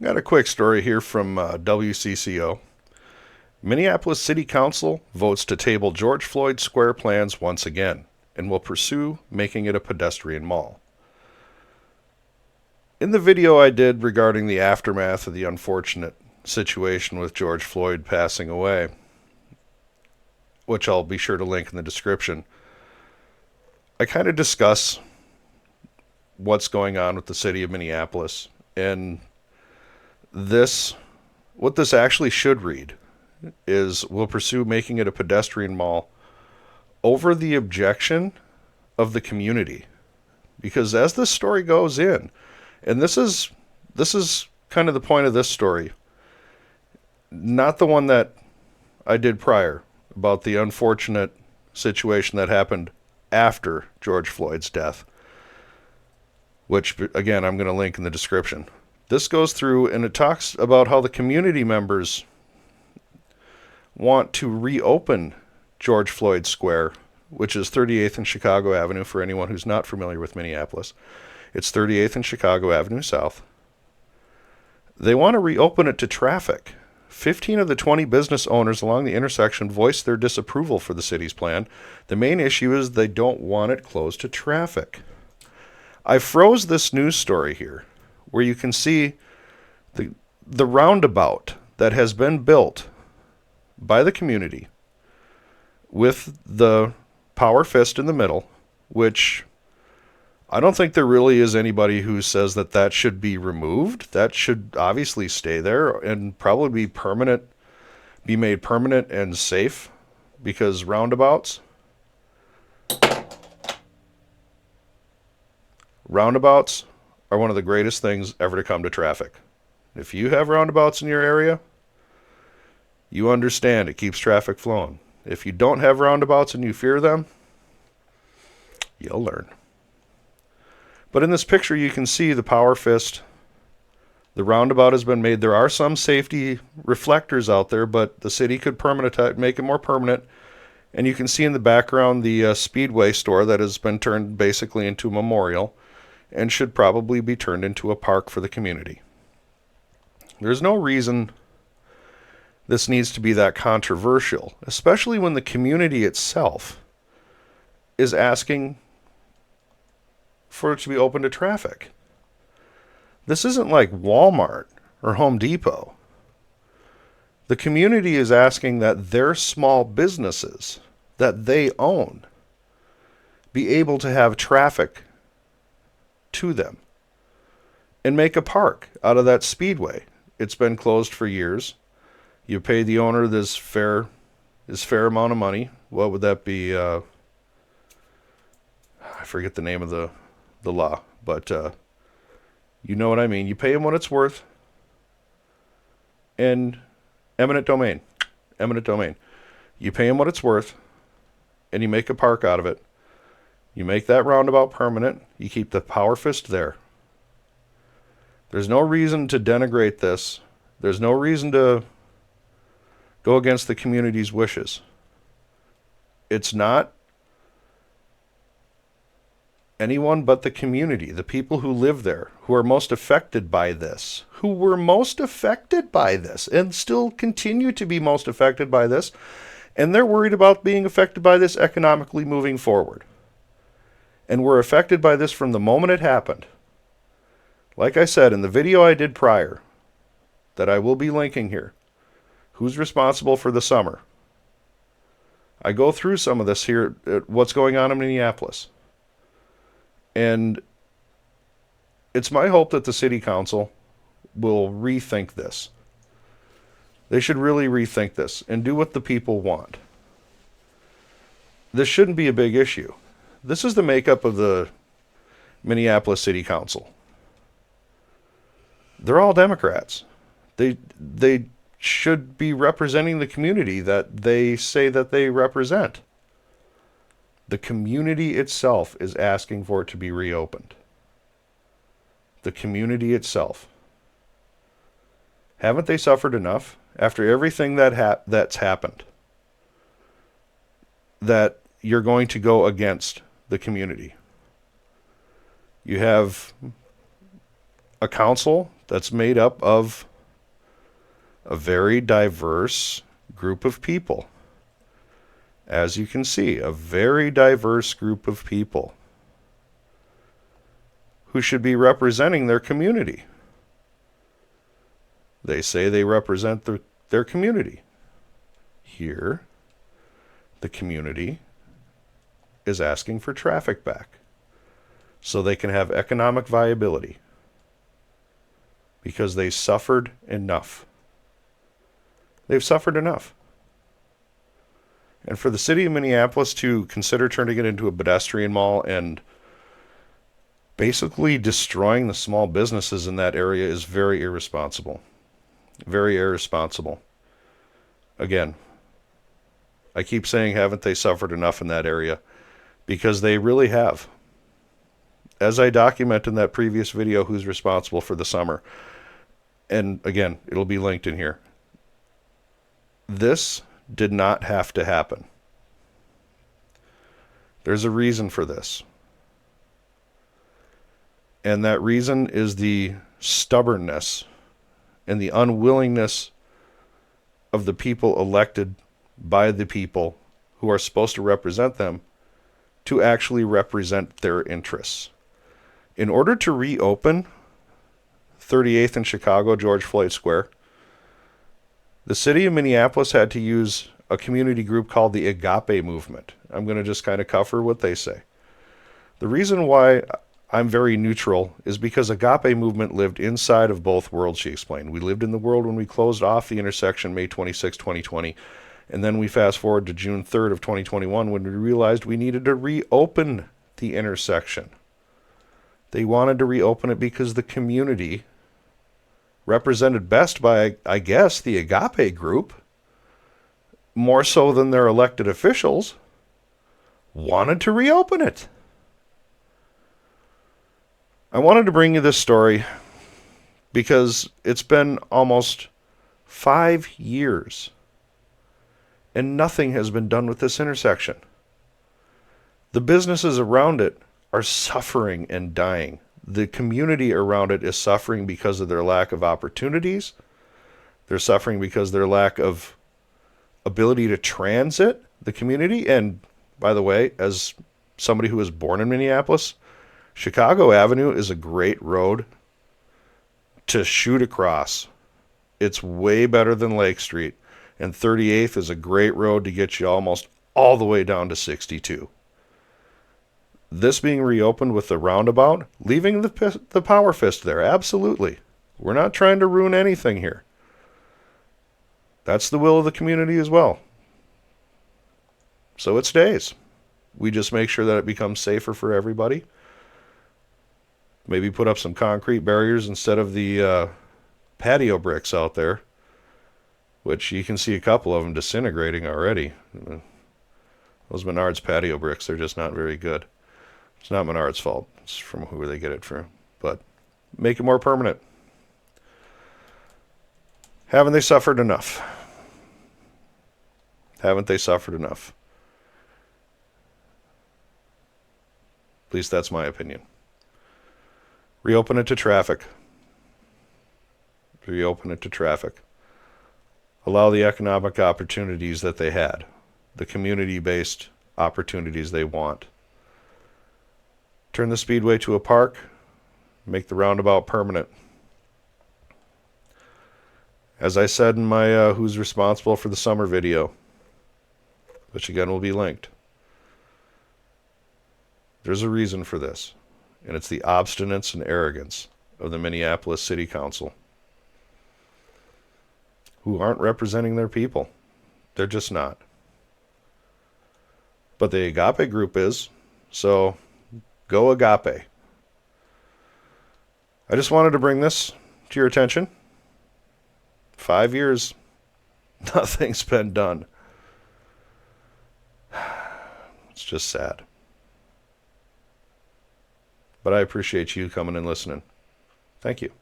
Got a quick story here from WCCO. Minneapolis City Council votes to table George Floyd Square plans once again and will pursue making it a pedestrian mall. In the video I did regarding the aftermath of the unfortunate situation with George Floyd passing away, which I'll be sure to link in the description, I kind of discuss what's going on with the city of Minneapolis and what this actually should read is we'll pursue making it a pedestrian mall over the objection of the community. Because as this story goes in, and this is kind of the point of this story, not the one that I did prior about the unfortunate situation that happened after George Floyd's death, which again I'm going to link in the description. This goes through and it talks about how the community members want to reopen George Floyd Square, which is 38th and Chicago Avenue for anyone who's not familiar with Minneapolis. It's 38th and Chicago Avenue South. They want to reopen it to traffic. 15 of the 20 business owners along the intersection voiced their disapproval for the city's plan. The main issue is they don't want it closed to traffic. I froze this news story here where you can see the roundabout that has been built by the community with the power fist in the middle, which I don't think there really is anybody who says that that should be removed. That should obviously stay there and probably be made permanent and safe, because roundabouts are one of the greatest things ever to come to traffic. If you have roundabouts in your area, you understand it keeps traffic flowing. If you don't have roundabouts and you fear them, you'll learn. But in this picture, you can see the power fist. The roundabout has been made. There are some safety reflectors out there, but the city could make it more permanent. And you can see in the background the Speedway store that has been turned basically into a memorial and should probably be turned into a park for the community. There's no reason this needs to be that controversial, especially when the community itself is asking for it to be open to traffic. This isn't like Walmart or Home Depot. The community is asking that their small businesses that they own be able to have traffic to them and make a park out of that speedway. It's been closed for years. You pay the owner this fair amount of money. What would that be? I forget the name of the law, but you know what I mean. You pay him what it's worth. And eminent domain. You pay him what it's worth, and you make a park out of it. You make that roundabout permanent. You keep the power fist there. There's no reason to denigrate this. There's no reason to go against the community's wishes. It's not anyone but the community, the people who live there, who are most affected by this, who were most affected by this, and still continue to be most affected by this, and they're worried about being affected by this economically moving forward. And were affected by this from the moment it happened. Like I said in the video I did prior, that I will be linking here, who's responsible for the summer? I go through some of this here, what's going on in Minneapolis. And it's my hope that the city council will rethink this. They should really rethink this and do what the people want. This shouldn't be a big issue. This is the makeup of the Minneapolis City Council. They're all Democrats. They should be representing the community that they say that they represent. The community itself is asking for it to be reopened. The community itself. Haven't they suffered enough after everything that's happened? That you're going to go against the community. You have a council that's made up of a very diverse group of people. As you can see, a very diverse group of people who should be representing their community. They say they represent their community. Here, the community is asking for traffic back so they can have economic viability because they suffered enough. They've suffered enough. And for the city of Minneapolis to consider turning it into a pedestrian mall and basically destroying the small businesses in that area is very irresponsible. Very irresponsible. Again, I keep saying, haven't they suffered enough in that area? Because they really have. As I document in that previous video, who's responsible for the summer, and again, it'll be linked in here. This did not have to happen. There's a reason for this. And that reason is the stubbornness and the unwillingness of the people elected by the people who are supposed to represent them to actually represent their interests. In order to reopen 38th and Chicago, George Floyd Square, the city of Minneapolis had to use a community group called the Agape Movement. I'm going to just kind of cover what they say. The reason why I'm very neutral is because Agape Movement lived inside of both worlds, she explained. We lived in the world when we closed off the intersection May 26, 2020, and then we fast forward to June 3rd of 2021 when we realized we needed to reopen the intersection. They wanted to reopen it because the community, represented best by, I guess, the Agape group, more so than their elected officials, wanted to reopen it. I wanted to bring you this story because it's been almost 5 years and nothing has been done with this intersection. The businesses around it are suffering and dying. The community around it is suffering because of their lack of opportunities. They're suffering because of their lack of ability to transit the community. And by the way, as somebody who was born in Minneapolis, Chicago Avenue is a great road to shoot across. It's way better than Lake Street. And 38th is a great road to get you almost all the way down to 62. This being reopened with the roundabout, leaving the power fist there, absolutely. We're not trying to ruin anything here. That's the will of the community as well. So it stays. We just make sure that it becomes safer for everybody. Maybe put up some concrete barriers instead of the patio bricks out there, which you can see a couple of them disintegrating already. Those Menards patio bricks, they're just not very good. It's not Menards' fault. It's from who they get it from. But make it more permanent. Haven't they suffered enough? Haven't they suffered enough? At least that's my opinion. Reopen it to traffic. Reopen it to traffic. Allow the economic opportunities that they had, the community-based opportunities they want. Turn the speedway to a park. Make the roundabout permanent. As I said in my Who's Responsible for the Summer video, which again will be linked, there's a reason for this, and it's the obstinance and arrogance of the Minneapolis City Council, who aren't representing their people. They're just not. But the Agape group is, so go Agape. I just wanted to bring this to your attention. 5 years, nothing's been done. It's just sad. But I appreciate you coming and listening. Thank you.